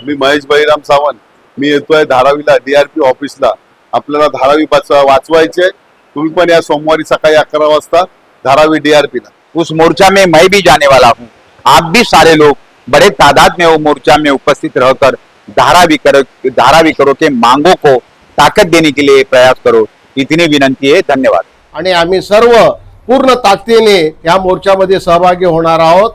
मी महेश बळीराम सावंत. मी येतोय धारावीला DRP ऑफिसला. आपल्याला धारावी वाचवायचे. तुम्ही पण या सोमवारी सकाळी 11 वाजता धारावी DRP ला. उस मोर्चा में मैं भी जाने वाला हूं। आप भी सारे लोग बड़े तादाद में वो मोर्चा में उपस्थित रहकर धाराविकरों के मांगों को ताकत देने के लिए प्रयास करो, इतनी विनंती है। धन्यवाद। आणि आम्ही सर्व पूर्ण ताकदीने या मोर्चामध्ये सहभागी होणार आहोत।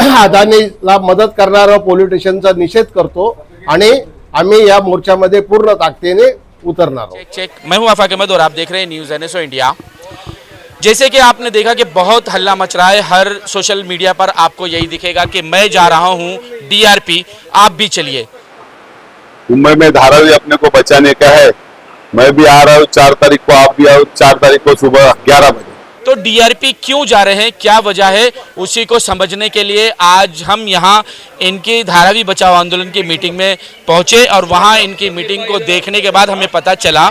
अदानीला मदत करणारा पॉलिटिशियनचा निषेध करतो आणि आम्ही या मोर्चामध्ये पूर्ण ताकदीने उतरणार आहोत। चेक मैं हूं आफाक अहमद और आप देख रहे हैं न्यूज़ NSO इंडिया। जैसे कि आपने देखा कि बहुत हल्ला मच रहा है, हर सोशल मीडिया पर आपको यही दिखेगा कि मैं जा रहा हूं DRP, आप भी चलिए। मुंबई में धारावी अपने को बचाने का है। मैं भी आ रहा हूँ 4 तारीख को, आप भी आओ 4 तारीख को सुबह 11 बजे। तो DRP क्यों जा रहे हैं, क्या वजह है, उसी को समझने के लिए आज हम यहाँ इनकी धारावी बचाओ आंदोलन की मीटिंग में पहुँचे और वहाँ इनकी मीटिंग को देखने के बाद हमें पता चला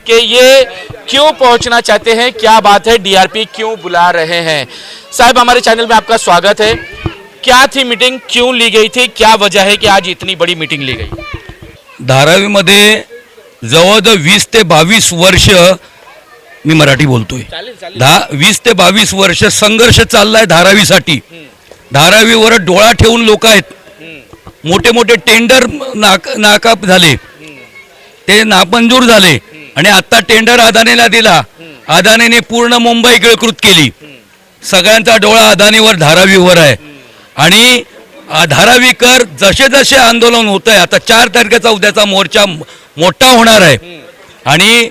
कि ये क्यों पहुँचना चाहते हैं, क्या बात है, DRP क्यों बुला रहे हैं। साहब, हमारे चैनल में आपका स्वागत है। क्या थी मीटिंग, क्यों ली गई थी, क्या वजह है कि आज इतनी बड़ी मीटिंग ली गई? धारावीमध्ये जवळजवळ 20 ते 22 वर्ष, मी मराठी बोलतोय, 20 ते 22 वर्ष संघर्ष चाललाय धारावीसाठी। धारावीवर डोळा ठेवून लोक आहेत, मोठे मोठे टेंडर नाकाप झाले, ते नामंजूर झाले आणि आता टेंडर अदानीला दिला। अदानीने पूर्ण मुंबई गिळकृत केली। सगळ्यांचा डोळा अदानीवर, धारावीवर आहे आणि धारावीकर जसे जसे आंदोलन होत आहे, आता 4 तारखेचा उद्याचा मोर्चा मोठा होणार आहे आणि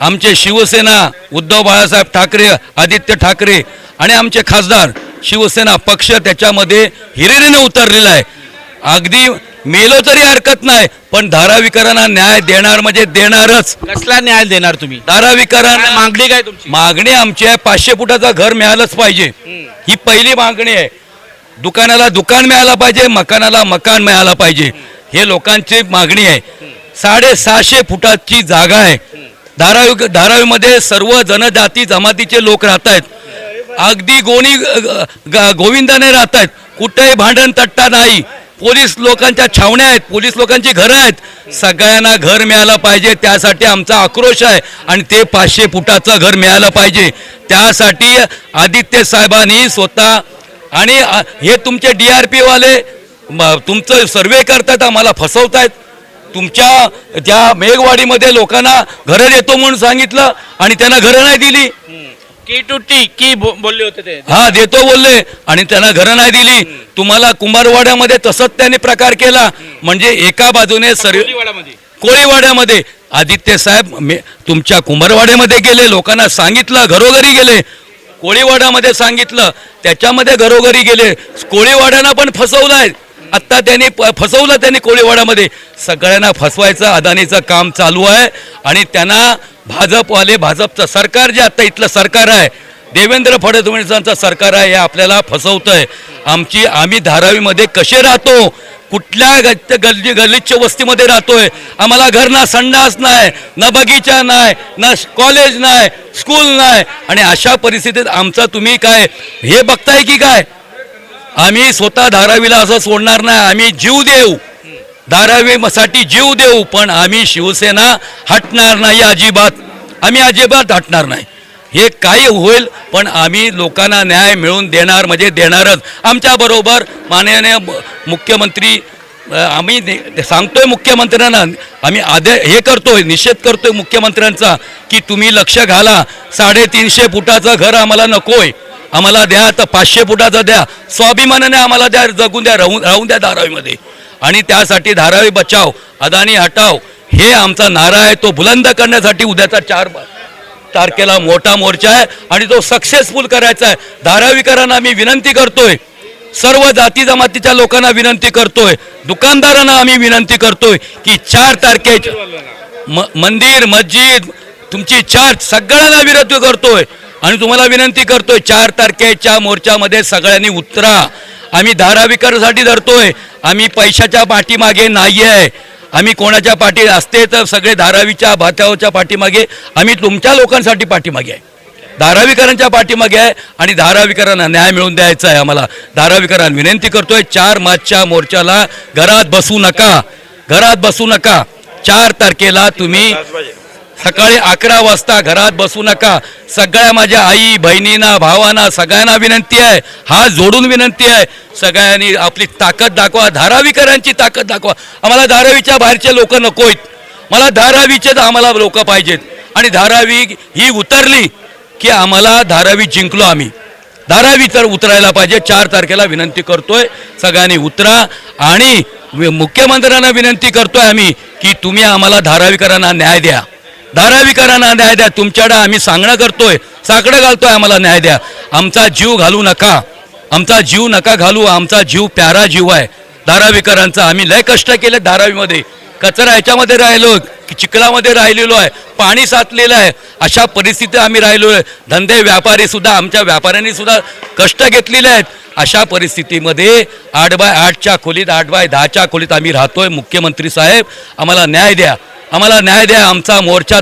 आमचे शिवसेना उद्धव बाळासाहेब ठाकरे, आदित्य ठाकरे आणि आमचे खासदार शिवसेना पक्ष त्याच्यामध्ये हिरिरीने उतरलेला आहे। अगदी मेलो तरी हरकत नाही, पण धारावीकरांना न्याय देणार म्हणजे देणारच। कसला न्याय देणार तुम्ही? धारावीकरांना मागणी काय तुमची? मागणी आमची आहे 500 फुटाचं घर मिळालंच पाहिजे, ही पहिली मागणी आहे। दुकानाला दुकान मिळालं पाहिजे, मकानाला मकान मिळालं पाहिजे, हे लोकांची मागणी आहे। 650 फुटाची जागा आहे। धारावीमध्ये सर्व जनजाती जमातीचे लोक राहत आहेत, अगदी गोविंदाने राहत आहेत, कुठेही भांडण तट्टा नाही। पोलीस लोकांच्या छावण्या आहेत, पोलीस लोकांची घरं आहेत, सगळ्यांना घर मिळालं पाहिजे, त्यासाठी आमचा आक्रोश आहे आणि ते 500 फुटाचं घर मिळालं पाहिजे। त्यासाठी आदित्य साहेबांनी स्वतः आणि हे तुमचे DRP वाले तुमचं सर्वे करतात, आम्हाला फसवतायत। तुमच्या त्या मेघवाडीमध्ये लोकांना घरं देतो म्हणून सांगितलं आणि त्यांना घरं नाही दिली। की टुट्टी की बोलले होते ते, हा देतो बोलले आणि त्यांना घरं नाही दिली। तुम्हाला कुंभारवाड्यामध्ये तसंच त्यांनी प्रकार केला, म्हणजे एका बाजूने कोळीवाड्यामध्ये आदित्य साहेब तुमच्या कुंभारवाड्यामध्ये गेले, लोकांना सांगितलं, घरोघरी गेले, कोळीवाड्यामध्ये सांगितलं, त्याच्यामध्ये घरोघरी गेले, कोळीवाड्यांना पण फसवलंय। आत्ता त्यांनी फसवलं, त्यांनी कोळीवाड्यामध्ये सगळ्यांना फसवायचं अदानीचं काम चालू आहे आणि त्यांना भाजपचं सरकार जे आता इथलं सरकार आहे, देवेंद्र फडणवीसांचं सरकार आहे, हे आपल्याला फसवतंय। आम्ही धारावीमध्ये कसे राहतो, कुठल्या गलिच्छ वस्तीमध्ये राहतोय, आम्हाला घर ना संडास नाही, ना बगीचा नाही, ना कॉलेज नाही, स्कूल नाही आणि अशा परिस्थितीत आमचा तुम्ही काय हे बघताय की काय? आम्ही स्वतः धारावीला असं सोडणार नाही, आम्ही जीव देऊ, धारावीसाठी जीव देऊ, पण आम्ही शिवसेना हटणार नाही, आम्ही अजिबात हटणार नाही। हे काही होईल पण आम्ही लोकांना न्याय मिळवून देणार म्हणजे देणारच। आमच्याबरोबर माननीय मुख्यमंत्री, आम्ही सांगतोय मुख्यमंत्र्यांना, आम्ही हे करतोय, निषेध करतोय मुख्यमंत्र्यांचा की तुम्ही लक्ष घाला, 350 फुटाचं घर आम्हाला नकोय, आम्हाला द्या तर 500 फुटाचं द्या, स्वाभिमानाने आम्हाला द्या, जगून द्या, राहून द्या धारावीमध्ये। आणि त्यासाठी धारावी बचाव अदानी हटाव हे आमचा नारा आहे, तो बुलंद करण्यासाठी उद्याचा 4 तारखेला मोठा मोर्चा आहे आणि तो सक्सेसफुल करायचा आहे। धारावीकरांना आम्ही विनंती करतोय, सर्व जाती जमातीच्या लोकांना विनंती करतोय, दुकानदारांना आम्ही विनंती करतोय की 4 तारखेच्या मंदिर मस्जिद तुमची चर्च सगळ्यांना विनंती करतोय आणि तुम्हाला विनंती करतोय 4 तारखेच्या मोर्चामध्ये सगळ्यांनी उतरा। आम्ही धारावीकरांसाठी धरतोय, आम्ही पैशाच्या पाठीमागे नाही आहे, आम्ही कोणाच्या पाठी असते तर सगळे धारावीच्या भात्याच्या पाठीमागे, आम्ही तुमच्या लोकांसाठी पाठीमागे आहे। धारावीकरांच्या पाठीमागे आहे आणि धारावीकरांना न्याय मिळवून द्यायचा आहे आम्हाला. धारावीकरांना विनंती करतोय, 4 मार्चच्या मोर्चाला घरात बसू नका, घरात बसू नका. 4 तारखेला तुम्ही सकाळी 11 वाजता घरात बसू नका. सगळ्या माझ्या आई बहिणींना भावांना सगळ्यांना विनंती आहे, हात जोडून विनंती आहे, सगळ्यांनी आपली ताकद दाखवा, धारावीकरांची ताकद दाखवा. आम्हाला धारावीच्या बाहेरचे लोक नकोत, मला धारावीचेच आम्हाला लोक पाहिजेत. आणि धारावी ही उतरली की आम्हाला धारावी जिंकलो आम्ही. धारावी तर उतरायला पाहिजे. 4 तारखेला विनंती करतोय, सगळ्यांनी उतरा. आणि मुख्यमंत्र्यांना विनंती करतोय आम्ही की तुम्ही आम्हाला धारावीकरांना न्याय द्या, धारावीकरांना न्याय द्या. तुमच्याकडे आम्ही सांगणं करतोय, साकडं घालतोय, आम्हाला न्याय द्या. आमचा जीव घालू नका, आमचा जीव नका घालू. आमचा जीव प्यारा जीव आहे धारावीकरांचा. आम्ही लय कष्ट केले धारावीमध्ये, कचरा ह्याच्यामध्ये राहिलो, चिखलामध्ये राहिलेलो आहे, पाणी साचलेलं आहे, अशा परिस्थितीत आम्ही राहिलो आहे. धंदे व्यापारी सुद्धा, आमच्या व्यापाऱ्यांनी सुद्धा कष्ट घेतलेले आहेत. अशा परिस्थितीमध्ये 8x8च्या खोलीत, 8x10च्या खोलीत आम्ही राहतोय. मुख्यमंत्री साहेब आम्हाला न्याय द्या, आम्हाला न्याय द्या. आमचा मोर्चा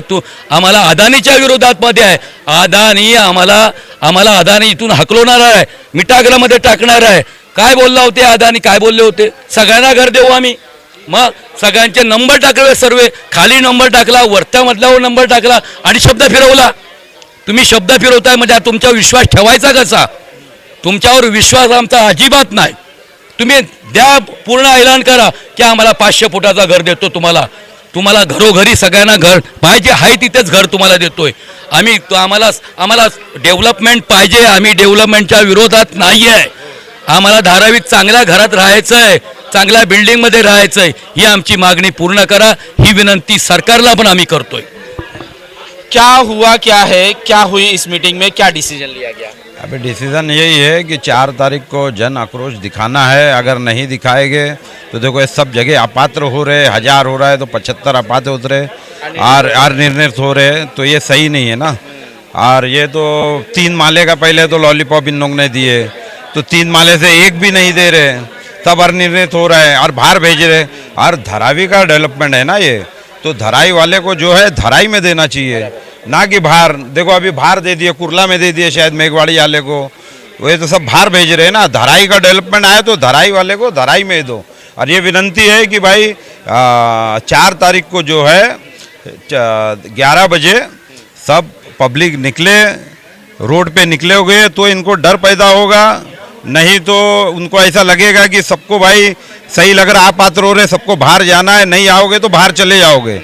आम्हाला अदानीच्या विरोधात मध्ये आहे. अदानी आम्हाला अदानी इथून हकलवणार आहे, मिठागरामध्ये टाकणार आहे. काय बोलला होते अदानी, काय बोलले होते? सगळ्यांना घर देऊ आम्ही. मग सगळ्यांचे नंबर टाकले, सर्व खाली नंबर टाकला, वरच्या मधल्यावर नंबर टाकला आणि शब्द फिरवला. तुम्ही शब्द फिरवताय म्हणजे तुमच्यावर विश्वास ठेवायचा कसा? तुमच्यावर विश्वास आमचा अजिबात नाही. तुम्ही द्या, पूर्ण ऐलान करा की आम्हाला 500 फुटाचा घर देतो तुम्हाला घरोघरी सगळ्यांना घर पाहिजे आहे तिथेच घर तुम्हाला देतोय आम्ही. आम्हाला डेव्हलपमेंट पाहिजे, आम्ही डेव्हलपमेंटच्या विरोधात नाही आहे. आम्हाला धारावीत चांगल्या घरात राहायचं आहे, चांगल्या बिल्डिंगमध्ये राहायचं आहे. ही आमची मागणी पूर्ण करा, ही विनंती सरकारला पण आम्ही करतोय. क्या हुआ, क्या है, क्या हुई इस मीटिंग में, क्या डिसीजन लिया गया? अभी डिसीज़न यही है कि 4 तारीख को जन आक्रोश दिखाना है. अगर नहीं दिखाएंगे तो देखो ये सब जगह अपात्र हो रहे, 1000 हो रहा है तो 75 अपात्र उतरे और निर्णित हो रहे, तो ये सही नहीं है ना. और ये तो 3 माले का पहले तो लॉलीपॉप इन लोग ने दिए, तो 3 माले से एक भी नहीं दे रहे, तब निर्णित हो रहा है और बाहर भेज रहे. और धरावी का डेवलपमेंट है ना ये, तो धराई वाले को जो है धराई में देना चाहिए, ना कि बाहर. देखो अभी बाहर दे दिए, कुर्ला में दे दिए शायद मेघवाड़ी वाले को, वो तो सब बाहर भेज रहे हैं ना. धराई का डेवलपमेंट आया तो धराई वाले को धराई में दो. और ये विनंती है कि भाई 4 तारीख को जो है 11 बजे सब पब्लिक निकले, रोड पे निकले हो गए तो इनको डर पैदा होगा. नहीं तो उनको ऐसा लगेगा कि सबको भाई सही लग रहा, आप पात्र हो रहे, सबको बाहर जाना है, नहीं आओगे तो बाहर चले जाओगे.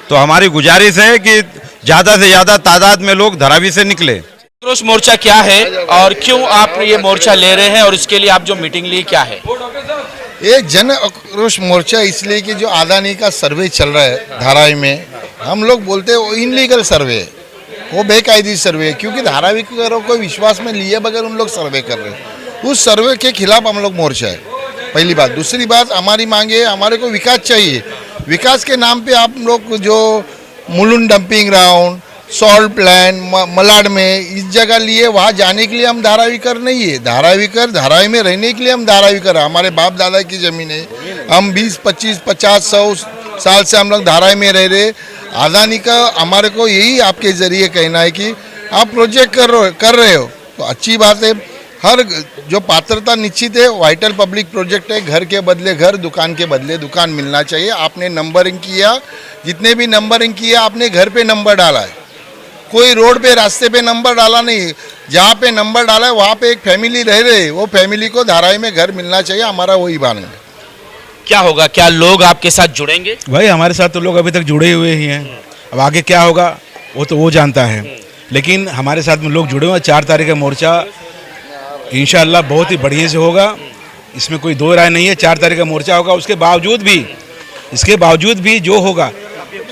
तो हमारी गुजारिश है कि ज़्यादा से ज़्यादा तादाद में लोग धरावी से निकले. आक्रोश मोर्चा क्या है और क्यों आप ये मोर्चा ले रहे हैं और इसके लिए आप जो मीटिंग ली क्या है? ये जन आक्रोश मोर्चा इसलिए कि जो अदानी का सर्वे चल रहा है धारावी में, हम लोग बोलते हैं वो इनलीगल सर्वे है, वो बेकायदी सर्वे है. क्योंकि धारावीकरों को विश्वास में लिए बगैर उन लोग सर्वे कर रहे हैं. उस सर्वे के खिलाफ हम लोग मोर्चा है, पहली बात. दूसरी बात, हमारी मांगे, हमारे को विकास चाहिए. विकास के नाम पे आप लोग जो Mulund dumping ground, salt plan, Malad में इस जगह लिए, वहाँ जाने के लिए हम धारावीकर नहीं है. धारावी में रहने के लिए हम धारावीकर. हमारे बाप दादा की ज़मीन है, हम 20, 25, 50, 100 साल से हम लोग धारावी में रह रहे. अदानी का हमारे को यही आपके ज़रिए कहना है कि आप प्रोजेक्ट कर रहे हो तो अच्छी बात है. हर जो पात्रता निश्चित है, वाइटल पब्लिक प्रोजेक्ट है. घर के बदले घर, दुकान के बदले दुकान मिलना चाहिए. आपने नंबरिंग किया, जितने भी नंबरिंग किया आपने घर पे नंबर डाला है, कोई रोड पे रास्ते पे नंबर डाला नहीं. जहाँ पे नंबर डाला है वहाँ पे एक फैमिली रह रहे, वो फैमिली को धारावी में घर मिलना चाहिए. हमारा वही मांग है. क्या होगा, क्या लोग आपके साथ जुड़ेंगे? भाई हमारे साथ तो लोग अभी तक जुड़े हुए ही हैं. अब आगे क्या होगा वो तो वो जानता है, लेकिन हमारे साथ में लोग जुड़े हुए हैं. 4 तारीख का मोर्चा इंशाअल्लाह बहुत ही बढ़िया से होगा, इसमें कोई दो राय नहीं है. 4 तारीख का मोर्चा होगा. इसके बावजूद भी जो होगा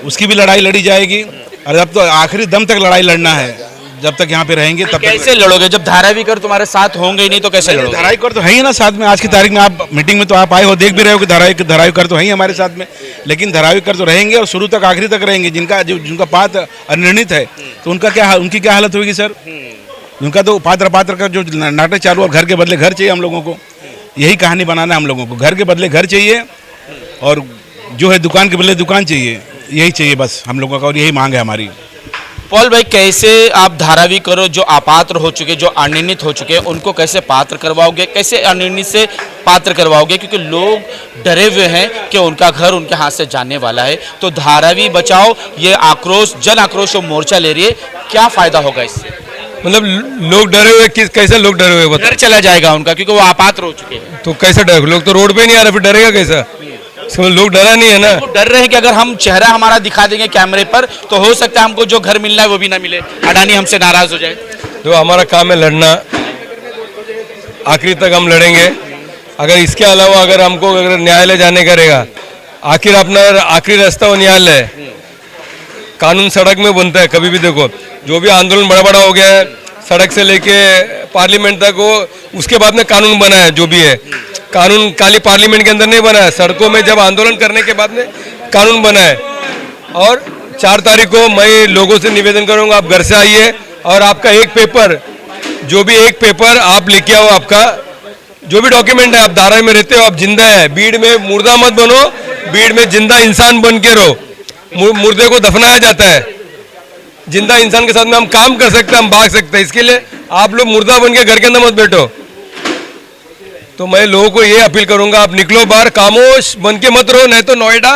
उसकी भी लड़ाई लड़ी जाएगी. और अब तो आखिरी दम तक लड़ाई लड़ना है, जब तक यहाँ पे रहेंगे तब तक. कैसे लड़ोगे जब धारावीकर तुम्हारे साथ होंगे ही नहीं तो कैसे लड़ोगे? धारावीकर तो है ही ना साथ में. आज की तारीख में आप मीटिंग में तो आप आए हो, देख भी रहे हो कि धारावीकर तो है ही हमारे साथ में. लेकिन धारावीकर तो रहेंगे और शुरू तक आखिरी तक रहेंगे. जिनका पात्र अनिर्णित है तो उनकी क्या हालत होगी सर? उनका तो पात्र का जो नाटक चालू है, घर के बदले घर चाहिए हम लोगों को. यही कहानी बनाना है हम लोगों को. घर के बदले घर चाहिए और जो है दुकान के बदले दुकान चाहिए. यही चाहिए बस हम लोगों का, और यही मांग है हमारी. पॉल भाई, कैसे आप धारावी करो जो अपात्र हो चुके, जो अनिर्णित हो चुके, उनको कैसे पात्र करवाओगे, कैसे अनिर्णित से पात्र करवाओगे? क्योंकि लोग डरे हुए हैं कि उनका घर उनके हाथ से जाने वाला है। तो धारावी बचाओ ये आक्रोश, जन आक्रोश मोर्चा ले रही है, क्या फायदा होगा इससे? मतलब लोग डरे हुए, किस कैसे लोग डरे हुए बता? घर चला जाएगा उनका, क्योंकि वो अपात्र हो चुके हैं। तो कैसे डर, लोग तो रोड पे नहीं आ रहे, फिर डरेगा कैसा? इसमें लोग डरा नहीं है ना। वो डर रहे हैं कि अगर हम चेहरा हमारा दिखा देंगे कैमरे पर तो हो सकता है हमको जो घर मिलना है वो भी ना मिले, अडानी हमसे नाराज हो जाए। तो हमारा काम है लड़ना, आखिरी तक हम लड़ेंगे। अगर इसके अलावा अगर हमको अगर न्यायालय जाने करेगा, आखिर अपना आखिरी रास्ता वो न्यायालय है। कानून सड़क में बनता है, कभी भी देखो जो भी आंदोलन बड़ा बड़ा हो गया है, सड़क से लेके पार्लियामेंट तक वो उसके बाद में कानून बना है। जो भी है कानून खाली पार्लियामेंट के अंदर नहीं बना है, सड़कों में जब आंदोलन करने के बाद में कानून बना है। और 4 तारीख को मैं लोगों से निवेदन करूंगा, आप घर से आइए और आपका एक पेपर, जो भी एक पेपर आप लेके आओ, आपका जो भी डॉक्यूमेंट है, आप धारावी में रहते हो, आप जिंदा है, भीड़ में मुर्दा मत बनो, भीड़ में जिंदा इंसान बन के रहो। मुर्दे को दफनाया जाता है, जिंदा इंसान के साथ में हम काम कर सकते हैं, हम भाग सकते हैं। इसके लिए आप लोग मुर्दा बन के घर के अंदर मत बैठो। तो मैं लोगों को ये अपील करूंगा, आप निकलो बाहर, खामोश बन के मत रहो, नहीं तो नोएडा,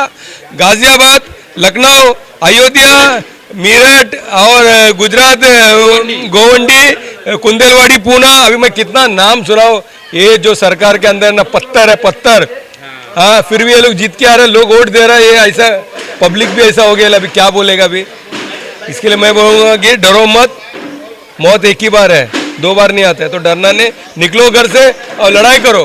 गाजियाबाद, लखनऊ, अयोध्या, मीरठ और गुजरात, गोवंडी, कुंदेलवाड़ी, पूना, अभी मैं कितना नाम सुनाऊं। ये जो सरकार के अंदर ना पत्थर है, पत्थर। हाँ, फिर भी ये लोग जीत के आ रहे, लोग वोट दे रहे हैं। ये ऐसा पब्लिक भी ऐसा हो गया, अभी क्या बोलेगा अभी। इसके लिए मैं बोलूँगा कि डरो मत, मौत एक ही बार है, 2 बार नहीं आता है। तो डरना नहीं, निकलो घर से और लड़ाई करो।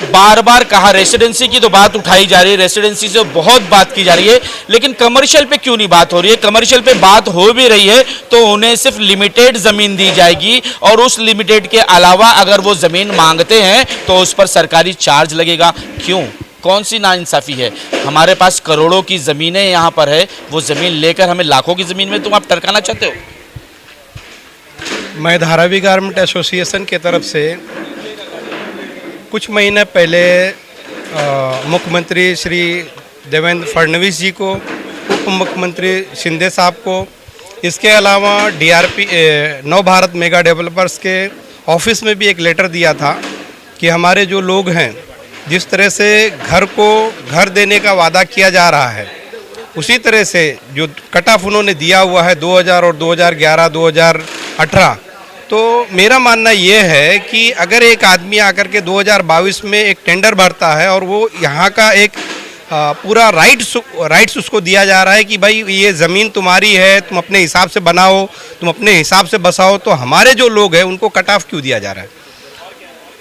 बार बार कहा रेसिडेंसी की तो बात उठाई जा रही है, रेसिडेंसी से बहुत बात की जा रही है, लेकिन कमर्शियल पे क्यों नहीं बात हो रही है? कमर्शियल पे बात हो भी रही है तो उन्हें सिर्फ लिमिटेड जमीन दी जाएगी और उस लिमिटेड के अलावा अगर वो जमीन मांगते हैं तो उस पर सरकारी चार्ज लगेगा। क्यों? कौन सी नाइंसाफी है? हमारे पास करोड़ों की जमीनें यहाँ पर है, वो जमीन लेकर हमें लाखों की जमीन में तुम आप टरकाना चाहते हो? मैं धारावी गारमेंट एसोसिएशन के तरफ से कुछ महीने पहले मुख्यमंत्री श्री देवेंद्र फडणवीस जी को, उप मुख्यमंत्री शिंदे साहब को, इसके अलावा DRP नव भारत मेगा डेवलपर्स के ऑफिस में भी एक लेटर दिया था कि हमारे जो लोग हैं, जिस तरह से घर देने का वादा किया जा रहा है, उसी तरह से जो कट ऑफ उन्होंने दिया हुआ है 2000 और 2011, 2018, तो मेरा मानना ये है कि अगर एक आदमी आकर के 2022 में एक टेंडर भरता है और वो यहाँ का एक पूरा राइट्स उसको दिया जा रहा है कि भाई ये ज़मीन तुम्हारी है, तुम अपने हिसाब से बनाओ, तुम अपने हिसाब से बसाओ, तो हमारे जो लोग हैं उनको कट ऑफ क्यों दिया जा रहा है?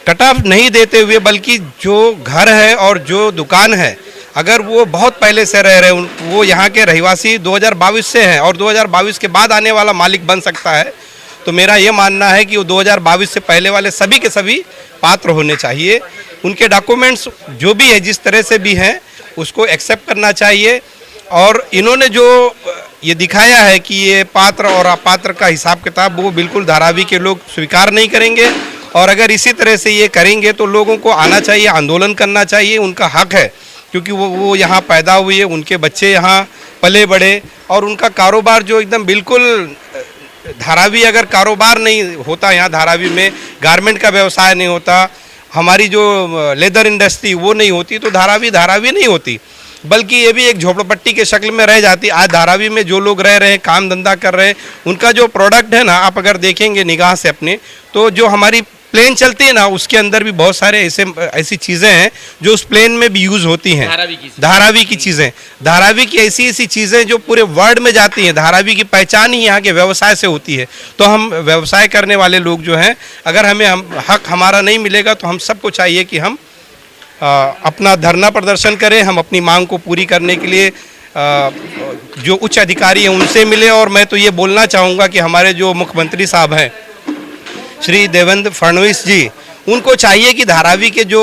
कट ऑफ नहीं देते हुए बल्कि जो घर है और जो दुकान है, अगर वो बहुत पहले से रह रहे हैं, वो यहाँ के रहवासी 2022 से हैं और 2022 के बाद आने वाला मालिक बन सकता है, तो मेरा ये मानना है कि वो 2022 से पहले वाले सभी के सभी पात्र होने चाहिए। उनके डॉक्यूमेंट्स जो भी है, जिस तरह से भी हैं, उसको एक्सेप्ट करना चाहिए। और इन्होंने जो ये दिखाया है कि ये पात्र और अपात्र का हिसाब किताब, वो बिल्कुल धारावी के लोग स्वीकार नहीं करेंगे। और अगर इसी तरह से ये करेंगे तो लोगों को आना चाहिए, आंदोलन करना चाहिए, उनका हक है, क्योंकि वो यहाँ पैदा हुए, उनके बच्चे यहाँ पले बड़े, और उनका कारोबार जो एकदम बिल्कुल धारावी, अगर कारोबार नहीं होता यहाँ धारावी में, गारमेंट का व्यवसाय नहीं होता, हमारी जो लेदर इंडस्ट्री वो नहीं होती, तो धारावी नहीं होती, बल्कि ये भी एक झोपड़पट्टी के शक्ल में रह जाती। आज धारावी में जो लोग रह रहे हैं, काम धंधा कर रहे हैं, उनका जो प्रोडक्ट है ना, आप अगर देखेंगे निगाह से अपने, तो जो हमारी प्लेन चलती है ना, उसके अंदर भी बहुत सारे ऐसी चीज़ें हैं जो उस प्लेन में भी यूज़ होती हैं। धारावी की चीज़ें, धारावी की ऐसी चीज़ें जो पूरे वर्ल्ड में जाती हैं। धारावी की पहचान ही यहाँ के व्यवसाय से होती है। तो हम व्यवसाय करने वाले लोग जो हैं, अगर हक हमारा नहीं मिलेगा तो हम सबको चाहिए कि हम अपना धरना प्रदर्शन करें, हम अपनी मांग को पूरी करने के लिए जो उच्च अधिकारी हैं उनसे मिले। और मैं तो ये बोलना चाहूँगा कि हमारे जो मुख्यमंत्री साहब हैं श्री देवेंद्र फडणवीस जी, उनको चाहिए कि धारावी के जो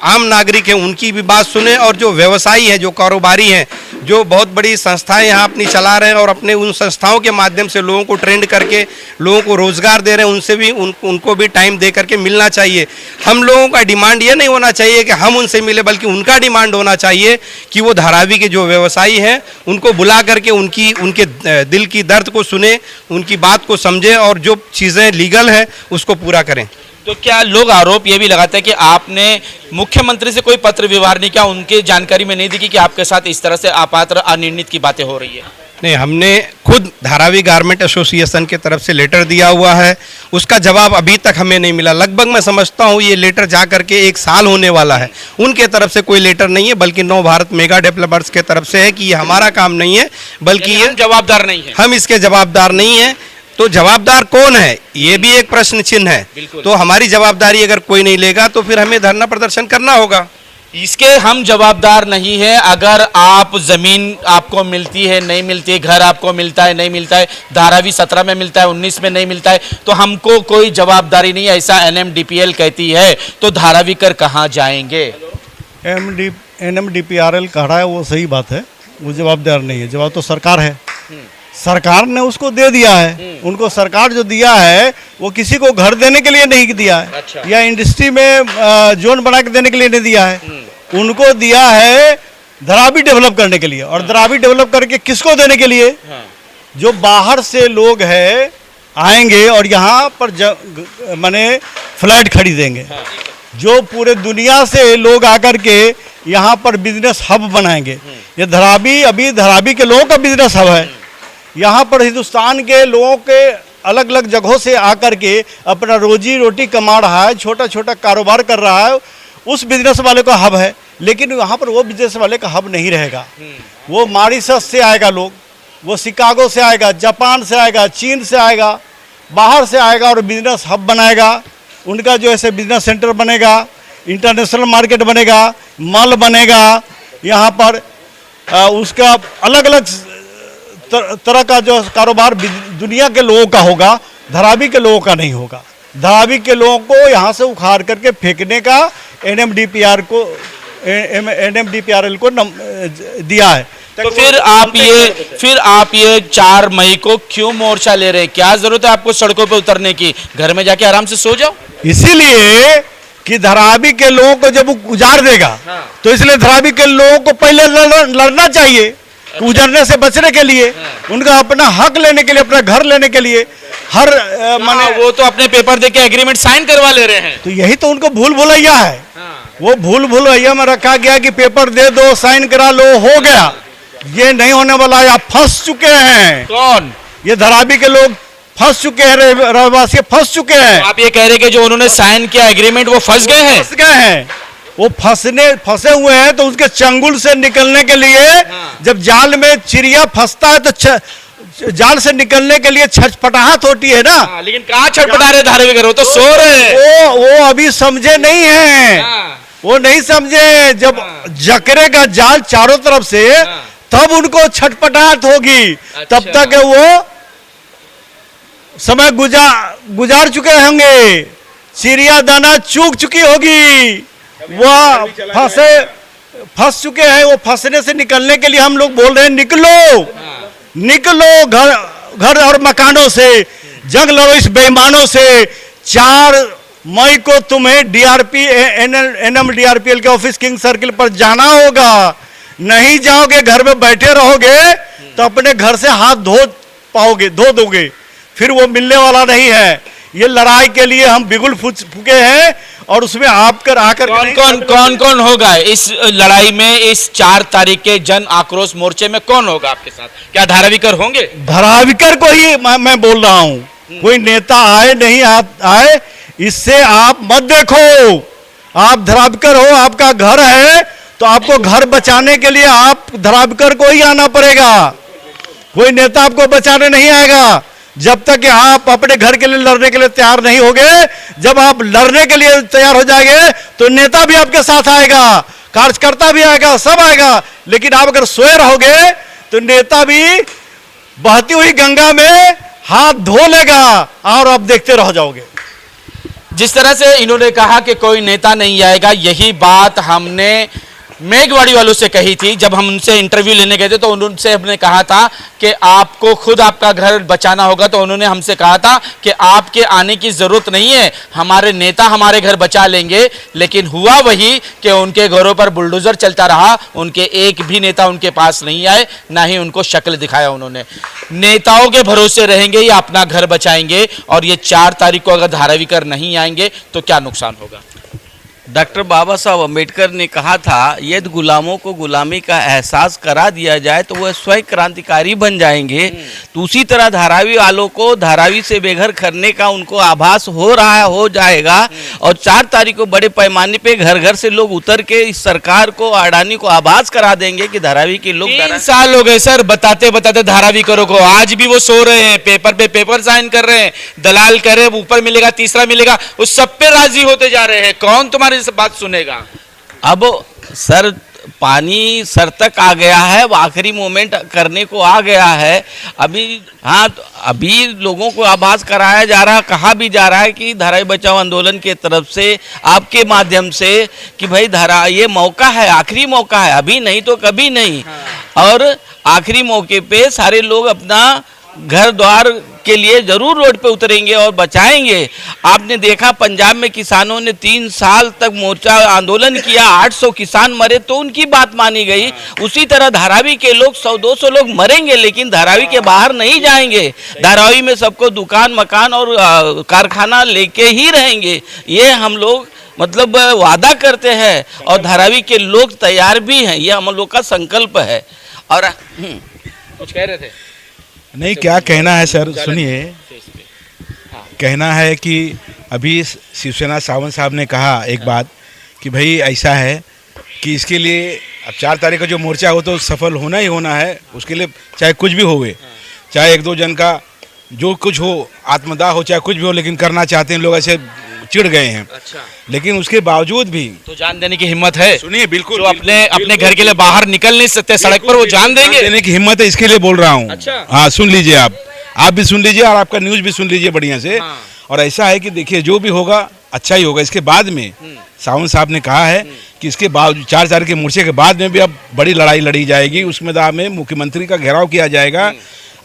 आम नागरिक हैं उनकी भी बात सुने, और जो व्यवसायी हैं, जो कारोबारी हैं, जो बहुत बड़ी संस्थाएं यहाँ अपनी चला रहे हैं और अपने उन संस्थाओं के माध्यम से लोगों को ट्रेंड करके लोगों को रोजगार दे रहे हैं, उनसे भी उनको भी टाइम दे करके मिलना चाहिए। हम लोगों का डिमांड ये नहीं होना चाहिए कि हम उनसे मिले, बल्कि उनका डिमांड होना चाहिए कि वो धारावी के जो व्यवसायी हैं उनको बुला करके उनके दिल की दर्द को सुने, उनकी बात को समझे और जो चीज़ें लीगल हैं उसको पूरा करें। तो क्या लोग आरोप ये भी लगाते हैं कि आपने मुख्यमंत्री से कोई पत्र व्यवहार नहीं किया, उनके जानकारी में नहीं दी कि आपके साथ इस तरह से अपात्र अनिर्णित की बातें हो रही है? नहीं, हमने खुद धारावी गारमेंट एसोसिएशन की तरफ से लेटर दिया हुआ है, उसका जवाब अभी तक हमें नहीं मिला। लगभग मैं समझता हूँ ये लेटर जा करके 1 साल होने वाला है। उनके तरफ से कोई लेटर नहीं है, बल्कि नव भारत मेगा डेवलपर्स के तरफ से है कि ये हमारा काम नहीं है, बल्कि ये जवाबदार नहीं है, हम इसके जवाबदार नहीं है। तो जवाबदार कौन है, ये भी एक प्रश्न चिन्ह है। तो हमारी जवाबदारी अगर कोई नहीं लेगा तो फिर हमें धरना प्रदर्शन करना होगा। इसके हम जवाबदार नहीं है। अगर आप जमीन आपको मिलती है नहीं मिलती है, घर आपको मिलता है नहीं मिलता है, धारावी 17 में मिलता है 19 में नहीं मिलता है, तो हमको कोई जवाबदारी नहीं है, ऐसा NMDPL कहती है। तो धारावी कर कहाँ जाएंगे? NMDPRL कह रहा है वो सही बात है, वो जवाबदार नहीं है। जवाब तो सरकार है, सरकार ने उसको दे दिया है। उनको सरकार जो दिया है वो किसी को घर देने के लिए नहीं दिया है। अच्छा। या इंडस्ट्री में जोन बना के देने के लिए नहीं दिया है। उनको दिया है धारावी डेवलप करने के लिए। और धारावी डेवलप करके किसको देने के लिए? जो बाहर से लोग हैं आएंगे और यहाँ पर माने फ्लैट खरीदेंगे। जो पूरे दुनिया से लोग आकर के यहाँ पर बिजनेस हब बनाएंगे। ये धारावी अभी धारावी के लोगों का बिजनेस हब है। यहाँ पर हिंदुस्तान के लोगों के अलग अलग जगहों से आकर के अपना रोजी रोटी कमा रहा है, छोटा छोटा कारोबार कर रहा है, उस बिजनेस वाले का हब है। लेकिन वहाँ पर वो बिजनेस वाले का हब नहीं रहेगा। वो मॉरिशस से आएगा लोग, वो शिकागो से आएगा, जापान से आएगा, चीन से आएगा, बाहर से आएगा और बिजनेस हब बनाएगा। उनका जो ऐसे बिजनेस सेंटर बनेगा, इंटरनेशनल मार्केट बनेगा, मॉल बनेगा। यहाँ पर उसका अलग अलग तरह का जो कारोबार दुनिया के लोगों का होगा, धारावी के लोगों का नहीं होगा। धारावी के लोगों को यहाँ से उखाड़ करके फेंकने का NMDPRL को दिया है। तो फिर आप ये 4 मई को क्यों मोर्चा ले रहे हैं? क्या जरूरत है आपको सड़कों पे उतरने की? घर में जाके आराम से सो जाओ। इसीलिए कि धारावी के लोगों को जब उजाड़ देगा तो इसलिए धारावी के लोगों को पहले लड़ना चाहिए, उजड़ने से बचने के लिए, उनका अपना हक लेने के लिए, अपना घर लेने के लिए। हर माने वो तो अपने पेपर देके एग्रीमेंट साइन करवा ले रहे हैं। तो यही तो उनको भूल भुलैया है। वो भूल भुलैया में रखा गया कि पेपर दे दो, साइन करा लो, हो गया। ये नहीं होने वाला है। आप फंस चुके हैं। कौन? ये धारावी के लोग फंस चुके हैं, रहवासी फंस चुके हैं। तो आप ये कह रहे हैं कि जो उन्होंने साइन किया एग्रीमेंट वो फंस गए हैं? फंस गए हैं, वो फंसे हुए हैं। तो उसके चंगुल से निकलने के लिए जब जाल में चिड़िया फंसता है तो जाल से निकलने के लिए छटपटाहट होती है ना। लेकिन कहाँ छटपटा रहे धारावी करो तो सो रहे हैं। वो अभी समझे नहीं है। वो नहीं समझे। जब जकरेगा जाल चारों तरफ से तब उनको छटपटाहट होगी। तब तक वो समय गुजार चुके होंगे, चिड़िया दाना चूक चुकी होगी। वह फंस चुके हैं। वो फंसने से निकलने के लिए हम लोग बोल रहे हैं निकलो, निकलो घर और मकानों से, जंग लड़ो इस बेईमानों से। 4 मई को तुम्हें NMDPRL के ऑफिस किंग सर्किल पर जाना होगा। नहीं जाओगे, घर में बैठे रहोगे तो अपने घर से हाथ धो दोगे, फिर वो मिलने वाला नहीं है। ये लड़ाई के लिए हम बिगुल फूके हैं और उसमें आकर कौन होगा इस लड़ाई में? इस 4 तारीख के जन आक्रोश मोर्चे में कौन होगा आपके साथ? क्या धारावीकर होंगे? धारावीकर को ही मैं बोल रहा हूँ। कोई नेता आए नहीं आए इससे आप मत देखो। आप धारावीकर हो, आपका घर है तो आपको घर बचाने के लिए आप धारावीकर को ही आना पड़ेगा। कोई नेता आपको बचाने नहीं आएगा जब तक कि आप अपने घर के लिए लड़ने के लिए तैयार नहीं होगे। जब आप लड़ने के लिए तैयार हो जाएंगे तो नेता भी आपके साथ आएगा, कार्यकर्ता भी आएगा, सब आएगा। लेकिन आप अगर सोए रहोगे तो नेता भी बहती हुई गंगा में हाथ धो लेगा और आप देखते रह जाओगे। जिस तरह से इन्होंने कहा कि कोई नेता नहीं आएगा, यही बात हमने मेघवाड़ी वालों से कही थी। जब हम उनसे इंटरव्यू लेने गए थे तो उनसे हमने कहा था कि आपको खुद आपका घर बचाना होगा, तो उन्होंने हमसे कहा था कि आपके आने की जरूरत नहीं है, हमारे नेता हमारे घर बचा लेंगे। लेकिन हुआ वही कि उनके घरों पर बुलडोजर चलता रहा, उनके एक भी नेता उनके पास नहीं आए, ना ही उनको शक्ल दिखाया उन्होंने। नेताओं के भरोसे रहेंगे या अपना घर बचाएंगे, और ये 4 तारीख को अगर धारावीकर नहीं आएंगे तो क्या नुकसान होगा? डॉक्टर बाबा साहब अम्बेडकर ने कहा था यदि गुलामों को गुलामी का एहसास करा दिया जाए तो वह स्वयं क्रांतिकारी बन जाएंगे। तो उसी तरह धारावी वालों को धारावी से बेघर करने का उनको आभास हो रहा है, हो जाएगा। और 4 तारीख को बड़े पैमाने पे घर घर से लोग उतर के इस सरकार को, अडानी को आभास करा देंगे कि धारावी के लोग 3 साल हो गए सर बताते बताते धारावीकरों को, आज भी वो सो रहे हैं, पेपर पे पेपर साइन कर रहे हैं, दलाल कह रहे हैं ऊपर मिलेगा, तीसरा मिलेगा, उस सब पे राजी होते जा रहे हैं। कौन तुम्हारी बात सुनेगा? अब सर पानी सर तक आ गया है, वो आखिरी मोमेंट करने को आ गया है अभी। हाँ, तो अभी लोगों को आभास कराया जा रहा है, कहा भी जा रहा है कि धारावी बचाओ आंदोलन के तरफ से, आपके माध्यम से, कि भाई ये मौका है, आखिरी मौका है, अभी नहीं तो कभी नहीं। और आखिरी मौके पे सारे लोग अपना घर द्वार के लिए जरूर रोड पे उतरेंगे और बचाएंगे। आपने देखा पंजाब में किसानों ने 3 साल तक मोर्चा आंदोलन किया, 800 किसान मरे तो उनकी बात मानी गई। उसी तरह धारावी के लोग 100-200 लोग मरेंगे लेकिन धारावी के बाहर नहीं जाएंगे। धारावी में सबको दुकान मकान और कारखाना लेके ही रहेंगे, ये हम लोग मतलब वादा करते हैं और धारावी के लोग तैयार भी हैं, ये हम लोग का संकल्प है। और कुछ कह रहे थे? नहीं, क्या कहना है सर, सुनिए। कहना है कि अभी शिवसेना सावंत साहब ने कहा एक बात कि भाई ऐसा है कि इसके लिए अब 4 तारीख का जो मोर्चा हो तो सफल होना ही होना है, उसके लिए चाहे कुछ भी होवे, चाहे 1-2 जन का जो कुछ हो, आत्मदाह हो, चाहे कुछ भी हो, लेकिन करना चाहते हैं लोग, ऐसे चिढ़ गए हैं। अच्छा। लेकिन उसके बावजूद भी तो जान देने की हिम्मत है? सुनिए, बिल्कुल जो अपने घर के लिए बाहर निकल नहीं सकते सड़क पर, वो जान देंगे? देने की हिम्मत है, इसके लिए बोल रहा हूँ। अच्छा। हाँ, सुन लीजिए, आप भी सुन लीजिए और आपका न्यूज भी सुन लीजिए बढ़िया से। हाँ। और ऐसा है कि देखिए जो भी होगा अच्छा ही होगा। इसके बाद में सावंत साहब ने कहा है कि इसके बाद 4 तारीख के मोर्चे के बाद में भी अब बड़ी लड़ाई लड़ी जाएगी। उस मैदान में मुख्यमंत्री का घेराव किया जाएगा,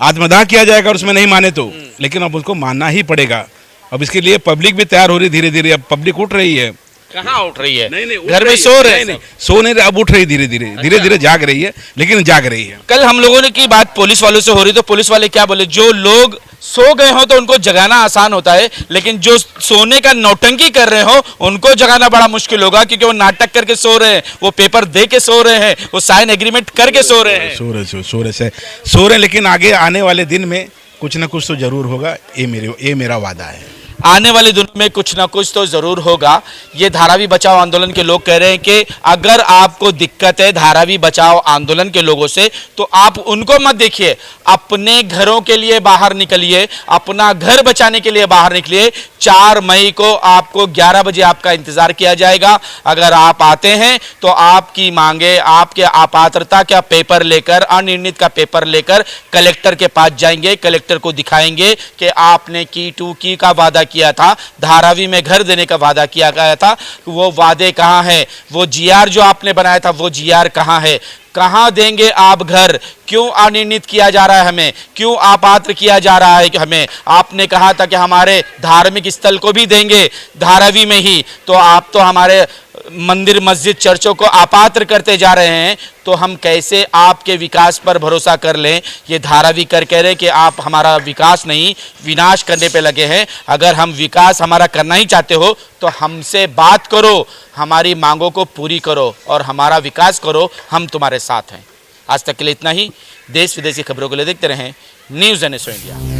आत्मदाह किया जाएगा, और उसमें नहीं माने तो, लेकिन अब उसको मानना ही पड़ेगा। अब इसके लिए पब्लिक भी तैयार हो रही धीरे धीरे। अब पब्लिक उठ रही है। कहाँ उठ रही है? नहीं, घर में सो रहे हैं। सो नहीं रहे, अब उठ रही धीरे धीरे जाग रही है, लेकिन जाग रही है। कल हम लोगों ने की बात पुलिस वालों से हो रही, तो पुलिस वाले क्या बोले? जो लोग सो गए हो तो उनको जगाना आसान होता है, लेकिन जो सोने का नौटंकी कर रहे हो उनको जगाना बड़ा मुश्किल होगा, क्योंकि वो नाटक करके सो रहे हैं, वो पेपर दे के सो रहे हैं, वो साइन एग्रीमेंट करके सो रहे हैं। सो रहे, लेकिन आगे आने वाले दिन में कुछ ना कुछ तो जरूर होगा, ये मेरा वादा है। आने वाले दिनों में कुछ ना कुछ तो जरूर होगा। ये धारावी बचाओ आंदोलन के लोग कह रहे हैं कि अगर आपको दिक्कत है धारावी बचाओ आंदोलन के लोगों से, तो आप उनको मत देखिए, अपने घरों के लिए बाहर निकलिए, अपना घर बचाने के लिए बाहर निकलिए। 4 मई को आपको 11 बजे आपका इंतजार किया जाएगा। अगर आप आते हैं तो आपकी मांगे, आपके अपात्रता का पेपर लेकर, अनिर्णित का पेपर लेकर कलेक्टर के पास जाएंगे, कलेक्टर को दिखाएंगे कि आपने की का वादा किया था, धारावी में घर देने का वादा किया गया था, वो वादे कहाँ हैं? वो जीआर जो आपने बनाया था वो जीआर कहाँ है? कहाँ देंगे आप घर? क्यों अनिर्णित किया जा रहा है हमें? क्यों अपात्र किया जा रहा है कि हमें? आपने कहा था कि हमारे धार्मिक स्थल को भी देंगे धारावी में ही, तो आप तो हमारे मंदिर मस्जिद चर्चों को अपात्र करते जा रहे हैं। तो हम कैसे आपके विकास पर भरोसा कर लें? ये धारावी कर कह रहे कि आप हमारा विकास नहीं विनाश करने पे लगे हैं। अगर हम विकास हमारा करना ही चाहते हो तो हमसे बात करो, हमारी मांगों को पूरी करो और हमारा विकास करो, हम तुम्हारे साथ हैं। आज तक के लिए इतना ही। देश विदेशी खबरों के लिए देखते रहें न्यूज़ NSO इंडिया।